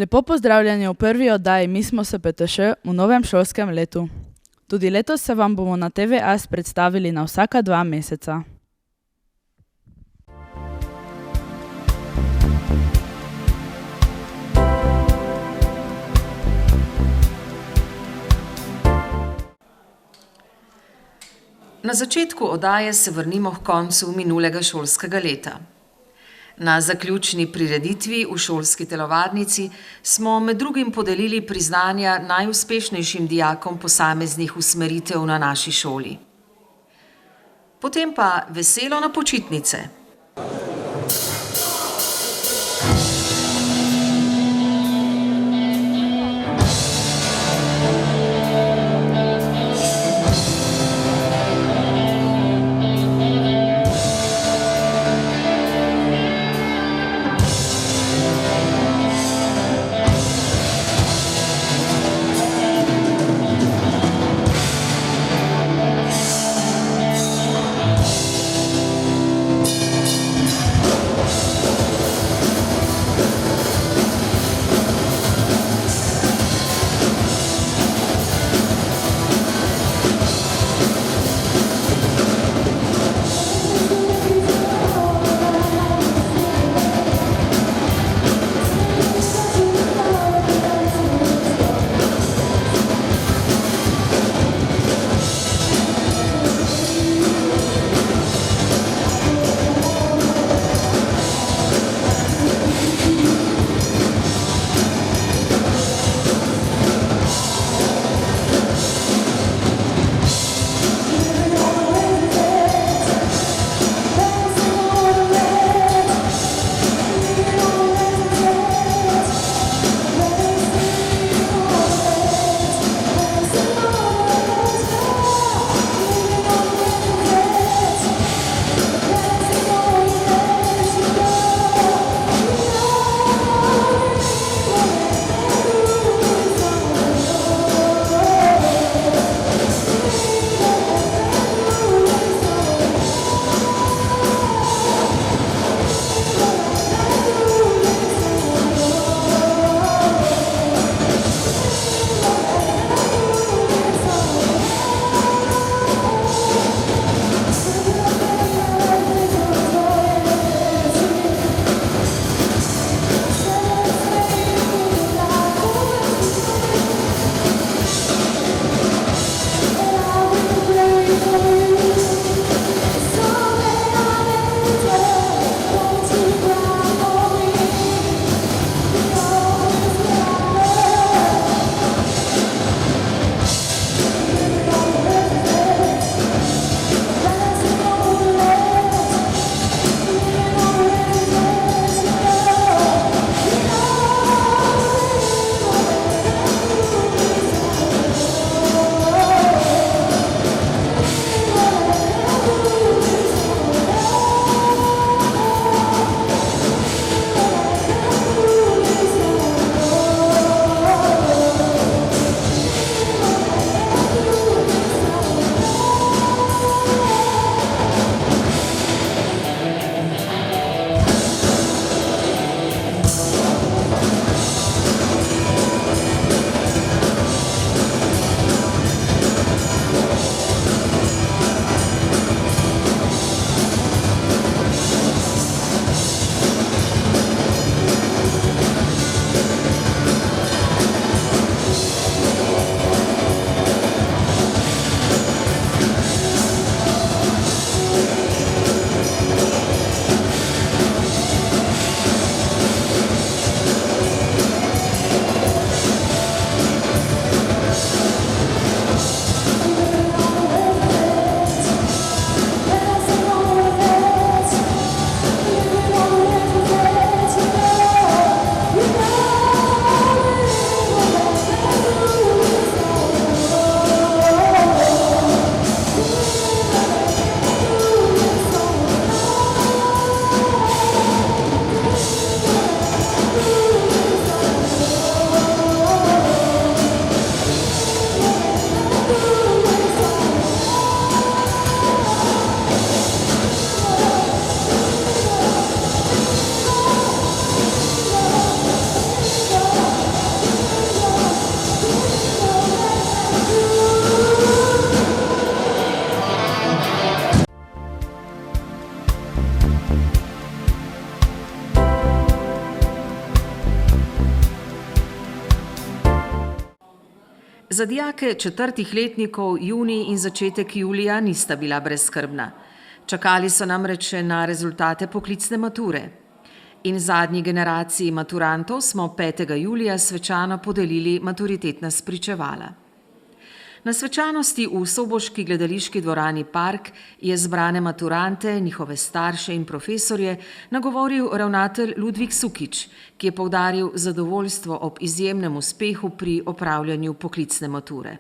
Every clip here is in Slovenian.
Lepo pozdravljeni v prvi oddaji Mi smo SPTŠ v novem šolskem letu. Tudi letos se vam bomo na TV As predstavili na vsaka 2 meseca. Na začetku oddaje se vrnimo k koncu minulega šolskega leta. Na zaključni prireditvi v šolski telovadnici smo med drugim podelili priznanja najuspešnejšim dijakom posameznih usmeritev na naši šoli. Potem pa veselo na počitnice. Za dijake četrtih letnikov junij in začetek julija nista bila brezskrbna. Čakali so namreč še na rezultate poklicne mature. In zadnji generaciji maturantov smo 5. julija svečano podelili maturitetna spričevala. Na svečanosti v soboški gledališki dvorani Park je zbrane maturante, njihove starše in profesorje nagovoril ravnatelj Ludvik Sukič, ki je poudaril zadovoljstvo ob izjemnem uspehu pri opravljanju poklicne mature.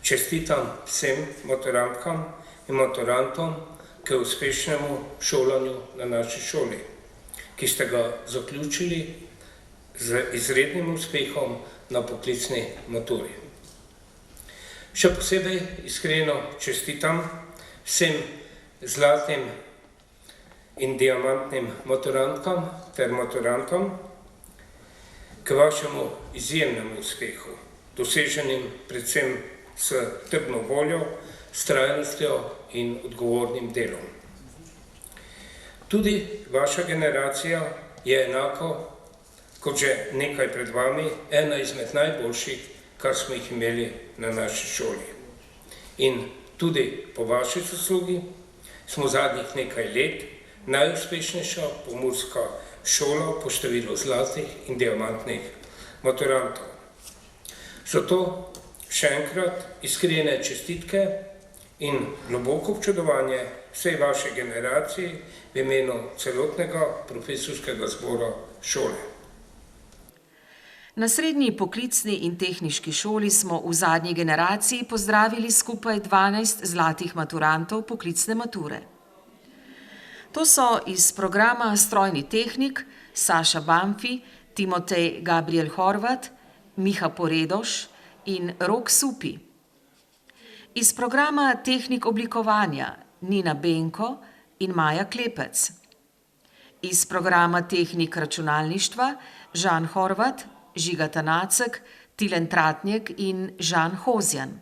Čestitam vsem maturantkam in maturantom k uspešnemu šolanju na naši šoli, ki ste ga zaključili z izrednim uspehom na poklicni maturi. Še posebej iskreno čestitam vsem zlatim in diamantnim maturantkam ter maturantom k vašemu izjemnemu uspehu, doseženim predvsem s trdno voljo, vztrajnostjo in odgovornim delom. Tudi vaša generacija je enako kot že nekaj pred vami ena izmed najboljših, kar smo jih imeli na naši šoli. In tudi po vaši zaslugi smo zadnjih nekaj let najuspešnejša pomurska šola po številu zlatih in diamantnih maturantov. Zato še enkrat iskrene čestitke in globoko občudovanje vsej vaši generaciji v imenu celotnega profesorskega zbora šole. Na srednji poklicni in tehniški šoli smo v zadnji generaciji pozdravili skupaj 12 zlatih maturantov poklicne mature. To so iz programa Strojni tehnik Saša Bamfi, Timotej Gabriel Horvat, Miha Poredoš in Rok Supi. Iz programa Tehnik oblikovanja Nina Benko in Maja Klepec. Iz programa Tehnik računalništva Žan Horvat, Žiga Tanacek, Tilen Tratnjek in Žan Hozjan.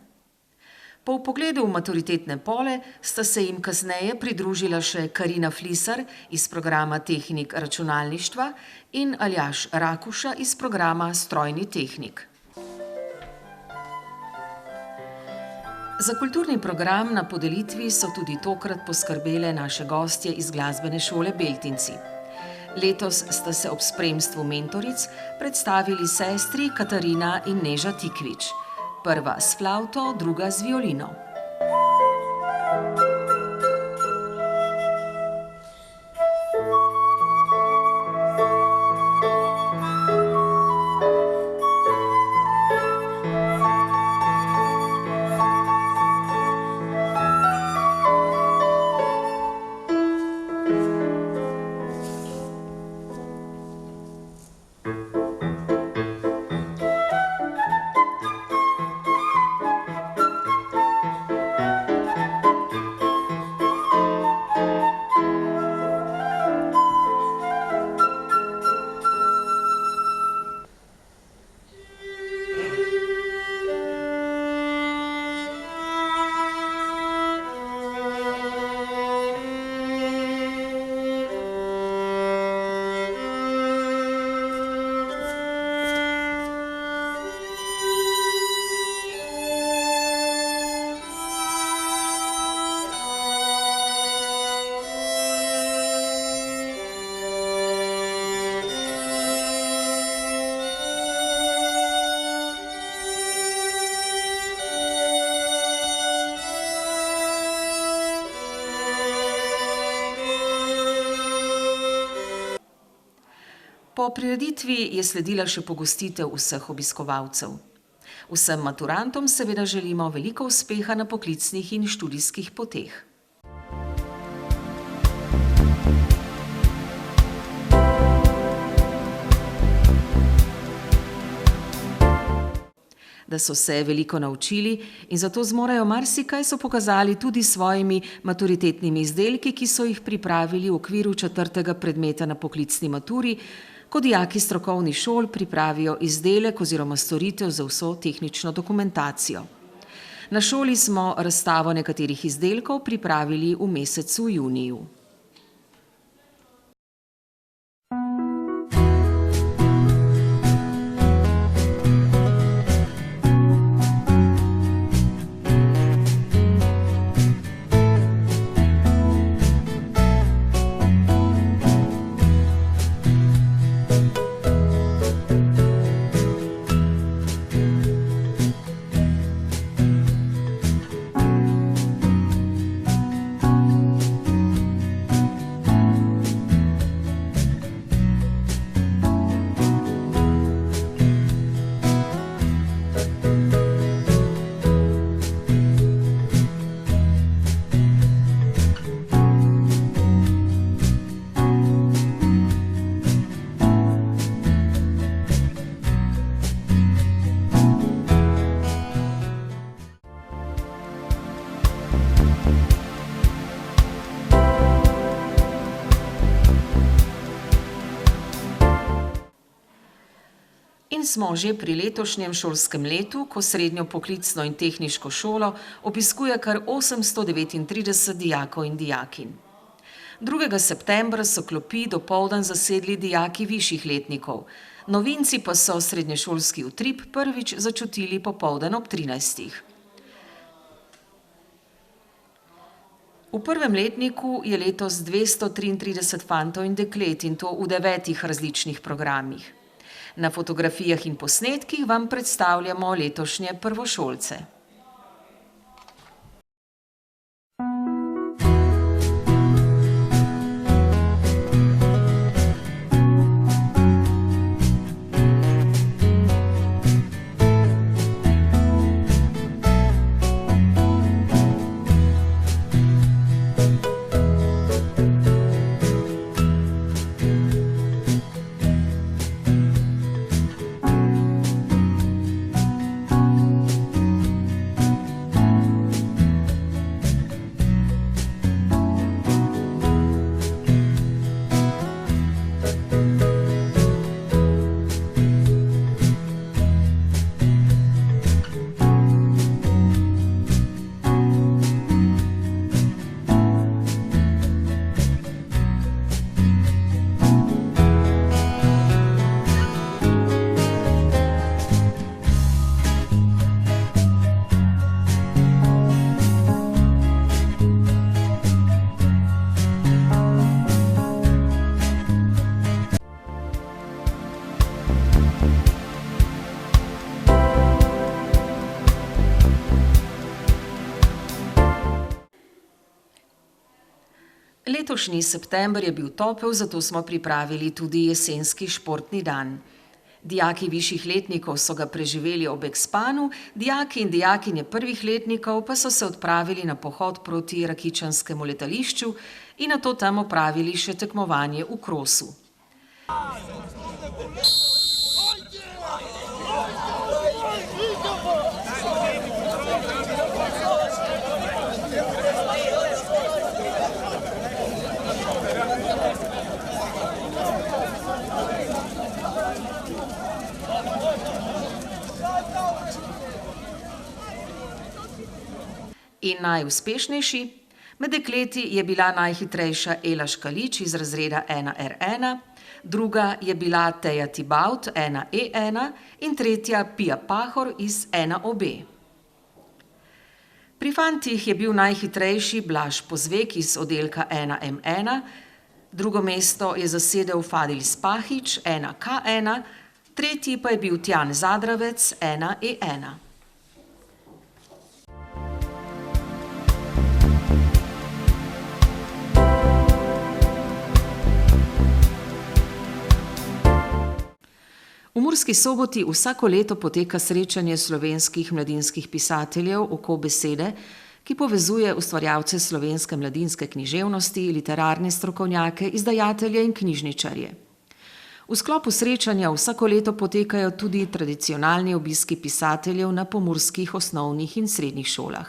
Po vpogledu v maturitetne pole sta se jim kasneje pridružila še Karina Flisar iz programa Tehnik računalništva in Aljaž Rakuša iz programa Strojni tehnik. Za kulturni program na podelitvi so tudi tokrat poskrbele naše gostje iz glasbene šole Beltinci. Letos sta se ob spremstvu mentoric predstavili sestri Katarina in Neža Tikvič. Prva s flavto, druga z violino. Po prireditvi je sledila še pogostitev vseh obiskovalcev. Vsem maturantom seveda želimo veliko uspeha na poklicnih in študijskih poteh. Da so se veliko naučili in zato zmorejo marsikaj, so pokazali tudi s svojimi maturitetnimi izdelki, ki so jih pripravili v okviru 4. predmeta na poklicni maturi, ko dijaki strokovnih šol pripravijo izdelek oziroma storitev za vso tehnično dokumentacijo. Na šoli smo razstavo nekaterih izdelkov pripravili v mesecu juniju. In smo že pri letošnjem šolskem letu, ko srednjo poklicno in tehniško šolo obiskuje kar 839 dijakov in dijakinj. 2. septembra so klopi dopoldan zasedli dijaki višjih letnikov, novinci pa so srednješolski utrip prvič začutili popoldan ob 13. V prvem letniku je letos 233 fantov in deklet in to v 9 različnih programih. Na fotografijah in posnetkih vam predstavljamo letošnje prvošolce. Letošnji september je bil topel, zato smo pripravili tudi jesenski športni dan. Dijaki višjih letnikov so ga preživeli ob Expanu, dijaki in dijakinje prvih letnikov pa so se odpravili na pohod proti rakičanskemu letališču in nato tam opravili še tekmovanje v krosu. In najuspešnejši? Med dekleti je bila najhitrejša Ela Škalič iz razreda 1R1, druga je bila Teja Tibaut 1E1 in tretja Pija Pahor iz 1OB. Pri fantih je bil najhitrejši Blaž Pozvek iz oddelka 1M1, drugo mesto je zasedel Fadil Spahič 1K1, tretji pa je bil Tjan Zadravec 1E1. V Murski Soboti vsako leto poteka srečanje slovenskih mladinskih pisateljev Oko besede, ki povezuje ustvarjalce slovenske mladinske književnosti, literarne strokovnjake, izdajatelje in knjižničarje. V sklopu srečanja vsako leto potekajo tudi tradicionalni obiski pisateljev na pomurskih osnovnih in srednjih šolah.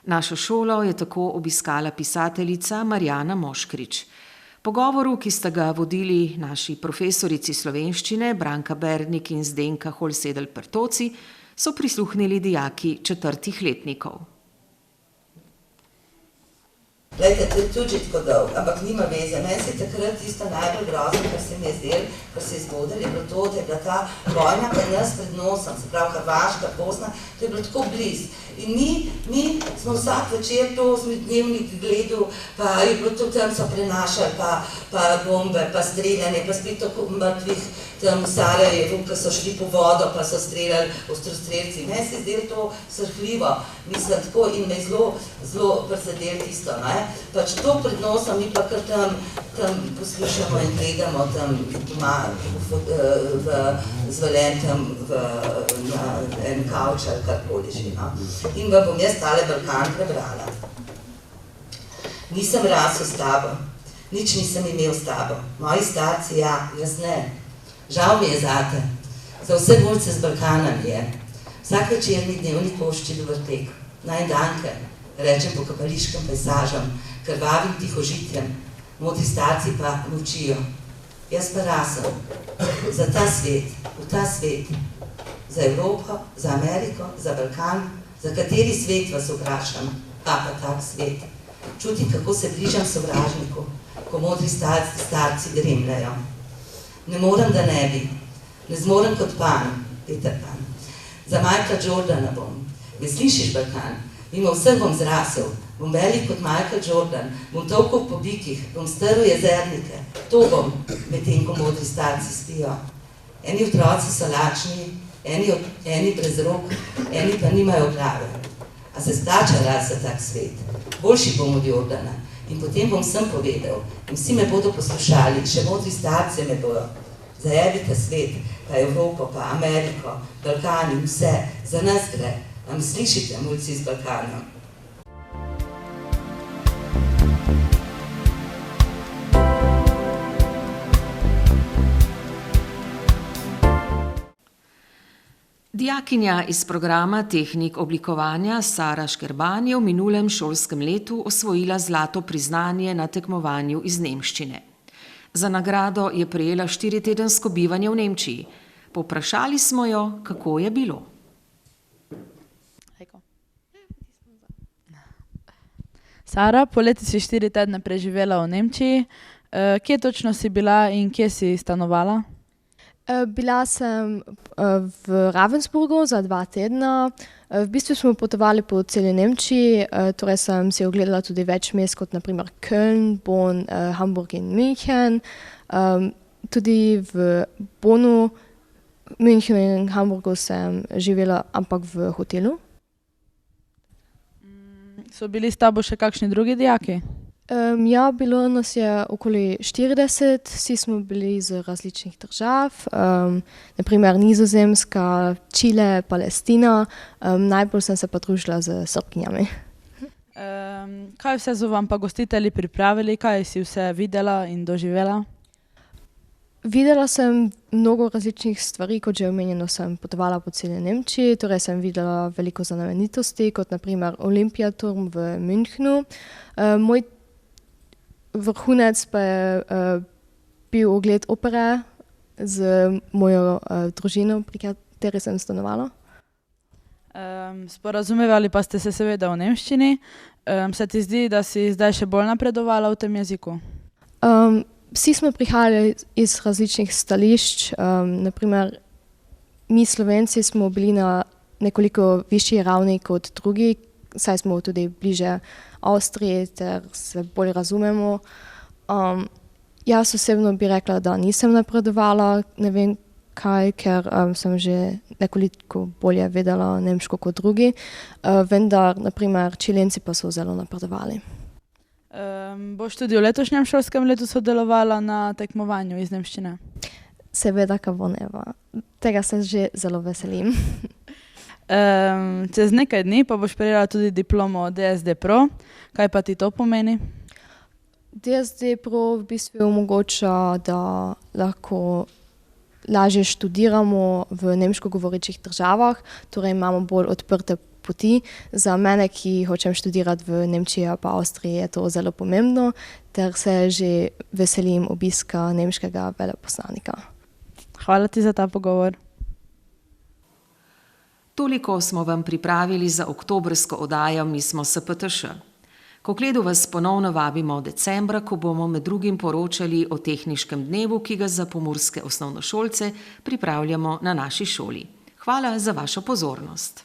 Našo šolo je tako obiskala pisateljica Marjana Moškrič. Pogovoru, ki sta ga vodili naši profesorici slovenščine Branka Bernik in Zdenka Holsedel-Pertoci, so prisluhnili dijaki 4. letnikov. Glejte, to je tudi že tako dolg, ampak nima veze. Meni se je takrat tisto najbolj grozno, kar se mi je zdelo, kar se je zgodilo, je bilo to, da je bila ta vojna pri nas pred nosom, se pravi Hrvaška, Bosna, to je bilo tako blizu. In mi smo vsak večer to smo dnevnik gledali, pa je bilo to tam so prenašali, pa bombe, pa streljanje, pa spet tako mrtvih tam v Sarajevu, ko so šli po vodo, pa so streljali ostrostrelci. Meni se je zdelo to srhljivo, mislim tako in me zelo prizadelo tisto, ne. Pač to pred nosom, mi pa kar tam poslušamo in gledamo tam doma z Valentom na en kavč ali karkoli že, no. In ga bom jaz tale Balkan prebrala. Nisem rasel s tabo, nič nisem imel s tabo. Moji starci, ja, jaz ne. Žal mi je zate. Za vse mulce z Balkana mi je. Vsak večerni dnevnik pošči do vrtek. Naj danke. rečem pokopališkem pejsažem, krvavim tihožitjem, modri starci pa molčijo. Jaz pa rasem za ta svet, v ta svet, za Evropo, za Ameriko, za Balkan, za kateri svet vas vprašam, pa tak svet. Čutim, kako se bližam sovražniku, ko modri starci dremljajo. Ne morem, da ne bi, ne zmorem kot Pan, Peter Pan. Za Michaela Jordana bom. Me slišiš, Balkan? Mimo vseh bom zrasel, bom velik kot Michael Jordan, bom tolkel po bikih, bom strl jezernike. To bom, medtem ko modri starci spijo. Eni otroci so lačni, eni brez rok, eni pa nimajo glave. A se splača raz za tak svet? Boljši bom od Jordana. In potem bom vsem povedal, in vsi me bodo poslušali, še modri starci me bojo. Zajebite svet, pa Evropo, pa Ameriko, Balkan in vse, za nas gre. A me slišite, mulci iz Balkana? Dijakinja iz programa tehnik oblikovanja Sara Škerban je v minulem šolskem letu osvojila zlato priznanje na tekmovanju iz nemščine. Za nagrado je prejela 4-tedensko bivanje v Nemčiji. Povprašali smo jo, kako je bilo. Sara, poleti si 4 tedne preživela v Nemčiji. Kje točno si bila in kje si stanovala? Bila sem v Ravensburgu za 2 tedna. V bistvu smo potovali po celi Nemčiji, torej sem si ogledala tudi več mest, kot naprimer Köln, Bonn, Hamburg in München. Tudi v Bonnu, Münchenu in Hamburgu sem živela, ampak v hotelu. So bili s tabo še kakšni drugi dijaki? Ja, bilo nas je okoli 40, vsi smo bili iz različnih držav, naprimer Nizozemska, Čile, Palestina, najbolj sem se pa družila z Srbkinjami. Kaj vse so vam pa gostitelji pripravili, kaj si vse videla in doživela? Videla sem mnogo različnih stvari, kot že omenjeno sem potovala po celi Nemčiji, torej sem videla veliko znamenitosti, kot naprimer Olympiaturm v Münchnu. Moj vrhunec pa je bil ogled opere z mojo družino, pri kateri sem stanovala. Sporazumevali pa ste se seveda v nemščini. Se ti zdi, da si zdaj še bolj napredovala v tem jeziku? Vsi smo prihajali iz različnih stališč, naprimer mi Slovenci smo bili na nekoliko višji ravni kot drugi, saj smo tudi bliže Avstriji ter se bolj razumemo. Jaz osebno bi rekla, da nisem napredovala, ne vem kaj, ker sem že nekoliko bolje vedela nemško kot drugi, vendar naprimer Čilenci pa so zelo napredovali. Boš tudi v letošnjem šolskem letu sodelovala na tekmovanju iz nemščine? Seveda, Kavoneva. Tega se že zelo veselim. Čez nekaj dni pa boš prejela tudi diplomo DSD Pro. Kaj pa ti to pomeni? DSD Pro v bistvu omogoča, da lahko lažje študiramo v nemško govorečih državah, torej imamo bolj odprte poti. Za mene, ki hočem študirati v Nemčiji pa Avstriji, je to zelo pomembno, ter se že veselim obiska nemškega veleposlanika. Hvala ti za ta pogovor. Toliko smo vam pripravili za oktobrsko oddajo Mi smo SPTŠ. K ogledu vas ponovno vabimo decembra, ko bomo med drugim poročali o tehniškem dnevu, ki ga za pomurske osnovnošolce pripravljamo na naši šoli. Hvala za vašo pozornost.